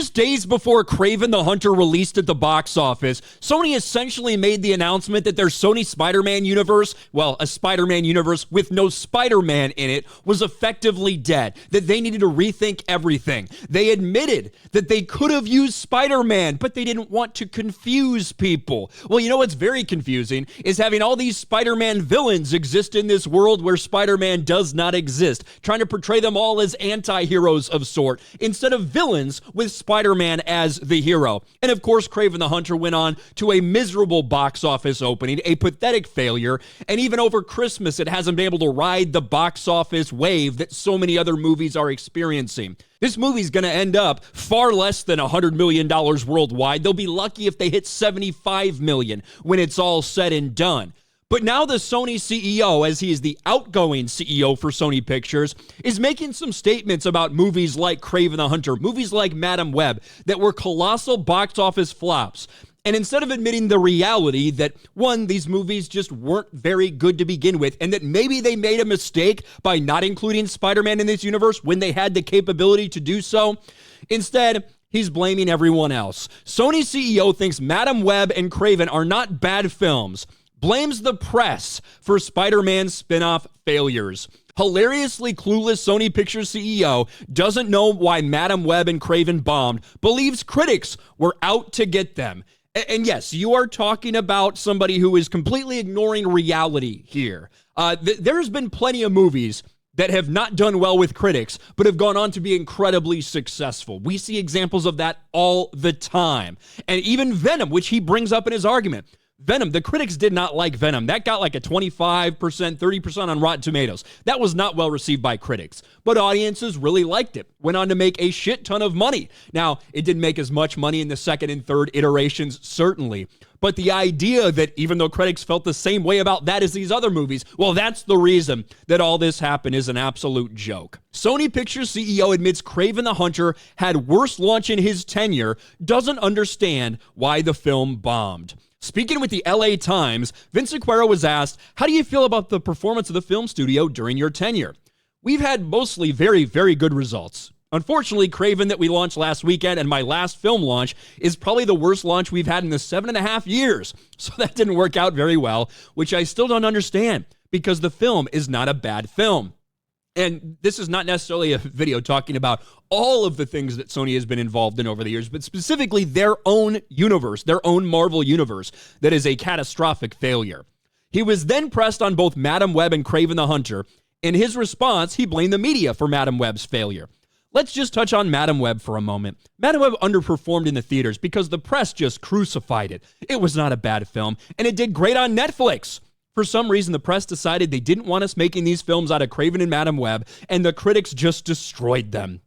Just days before Kraven the Hunter released at the box office, Sony essentially made the announcement that their Sony Spider-Man universe, well, a Spider-Man universe with no Spider-Man in it, was effectively dead, that they needed to rethink everything. They admitted that they could have used Spider-Man, but they didn't want to confuse people. Well, you know what's very confusing is having all these Spider-Man villains exist in this world where Spider-Man does not exist, trying to portray them all as anti-heroes of sort, instead of villains with Spider-Man as the hero. And of course, Kraven the Hunter went on to a miserable box office opening, a pathetic failure, and even over Christmas, it hasn't been able to ride the box office wave that so many other movies are experiencing. This movie's going to end up far less than $100 million worldwide. They'll be lucky if they hit $75 million when it's all said and done. But now the Sony CEO, as he is the outgoing CEO for Sony Pictures, is making some statements about movies like Kraven the Hunter, movies like Madam Web, that were colossal box office flops. And instead of admitting the reality that, one, these movies just weren't very good to begin with, and that maybe they made a mistake by not including Spider-Man in this universe when they had the capability to do so, instead, he's blaming everyone else. Sony CEO thinks Madam Web and Kraven are not bad films, blames the press for Spider-Man spin-off failures. Hilariously clueless Sony Pictures CEO doesn't know why Madam Web and Kraven bombed, believes critics were out to get them. And yes, you are talking about somebody who is completely ignoring reality here. There's been plenty of movies that have not done well with critics, but have gone on to be incredibly successful. We see examples of that all the time. And even Venom, which he brings up in his argument. Venom, the critics did not like Venom. That got like a 25%, 30% on Rotten Tomatoes. That was not well received by critics, but audiences really liked it. Went on to make a shit ton of money. Now, it didn't make as much money in the second and third iterations, certainly. But the idea that even though critics felt the same way about that as these other movies, well, that's the reason that all this happened is an absolute joke. Sony Pictures CEO admits Kraven the Hunter had worst launch in his tenure, doesn't understand why the film bombed. Speaking with the LA Times, Vince Zaquero was asked, how do you feel about the performance of the film studio during your tenure? We've had mostly very, very good results. Unfortunately, Kraven that we launched last weekend and my last film launch is probably the worst launch we've had in the 7.5 years. So that didn't work out very well, which I still don't understand because the film is not a bad film. And this is not necessarily a video talking about all of the things that Sony has been involved in over the years, but specifically their own universe, their own Marvel universe that is a catastrophic failure. He was then pressed on both Madam Web and Kraven the Hunter. In his response, he blamed the media for Madam Web's failure. Let's just touch on Madam Web for a moment. Madam Web underperformed in the theaters because the press just crucified it. It was not a bad film, and it did great on Netflix. For some reason, the press decided they didn't want us making these films out of Kraven and Madam Web, and the critics just destroyed them.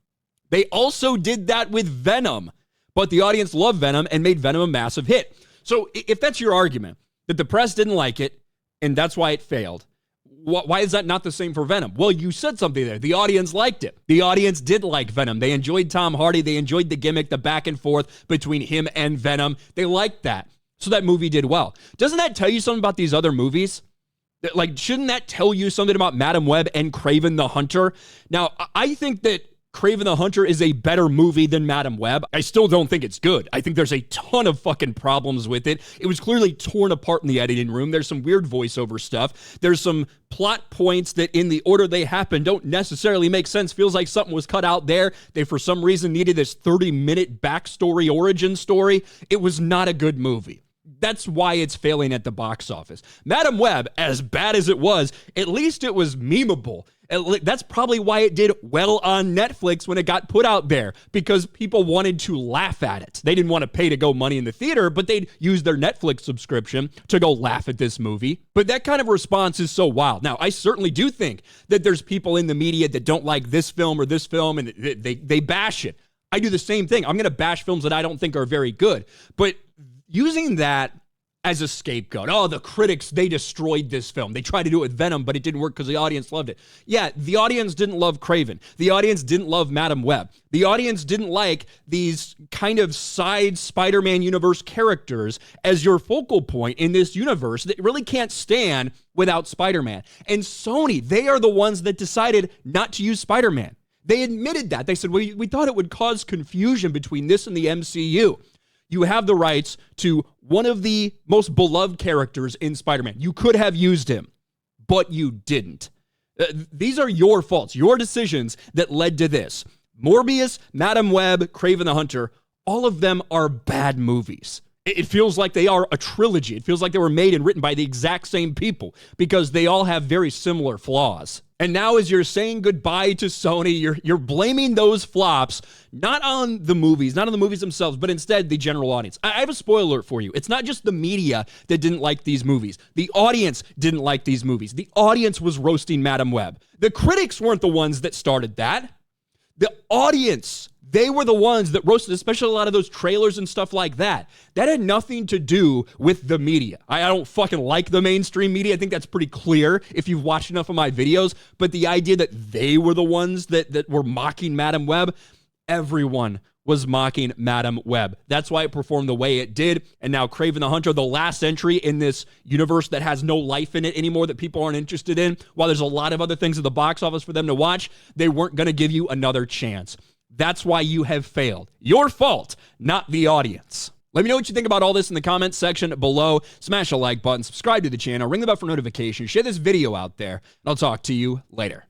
They also did that with Venom, but the audience loved Venom and made Venom a massive hit. So if that's your argument, that the press didn't like it, and that's why it failed, why is that not the same for Venom? Well, you said something there. The audience liked it. The audience did like Venom. They enjoyed Tom Hardy. They enjoyed the gimmick, the back and forth between him and Venom. They liked that. So that movie did well. Doesn't that tell you something about these other movies? Like, shouldn't that tell you something about Madam Web and Kraven the Hunter? Now, I think that Kraven the Hunter is a better movie than Madam Web. I still don't think it's good. I think there's a ton of fucking problems with it. It was clearly torn apart in the editing room. There's some weird voiceover stuff. There's some plot points that in the order they happen don't necessarily make sense. Feels like something was cut out there. They, for some reason, needed this 30-minute backstory origin story. It was not a good movie. That's why it's failing at the box office. Madam Web, as bad as it was, at least it was memeable. That's probably why it did well on Netflix when it got put out there, because people wanted to laugh at it. They didn't want to pay to go money in the theater, but they'd use their Netflix subscription to go laugh at this movie. But that kind of response is so wild. Now, I certainly do think that there's people in the media that don't like this film or this film, and they bash it. I do the same thing. I'm going to bash films that I don't think are very good. But using that as a scapegoat. Oh, the critics, they destroyed this film. They tried to do it with Venom, but it didn't work because the audience loved it. Yeah, the audience didn't love Kraven. The audience didn't love Madam Web. The audience didn't like these kind of side Spider-Man universe characters as your focal point in this universe that really can't stand without Spider-Man. And Sony, they are the ones that decided not to use Spider-Man. They admitted that. They said, we thought it would cause confusion between this and the MCU. You have the rights to one of the most beloved characters in Spider-Man. You could have used him, but you didn't. These are your faults, your decisions that led to this. Morbius, Madam Web, Kraven the Hunter, all of them are bad movies. It feels like they are a trilogy. It feels like they were made and written by the exact same people because they all have very similar flaws. And now as you're saying goodbye to Sony, you're blaming those flops, not on the movies themselves, but instead the general audience. I have a spoiler alert for you. It's not just the media that didn't like these movies. The audience didn't like these movies. The audience was roasting Madam Web. The critics weren't the ones that started that. The audience, they were the ones that roasted, especially a lot of those trailers and stuff like that. That had nothing to do with the media. I don't fucking like the mainstream media. I think that's pretty clear if you've watched enough of my videos. But the idea that they were the ones that were mocking Madam Web, everyone was mocking Madam Web. That's why it performed the way it did. And now Kraven the Hunter, the last entry in this universe that has no life in it anymore, that people aren't interested in, while there's a lot of other things at the box office for them to watch, they weren't going to give you another chance. That's why you have failed. Your fault, not the audience. Let me know what you think about all this in the comments section below. Smash a like button, subscribe to the channel, ring the bell for notifications, share this video out there, and I'll talk to you later.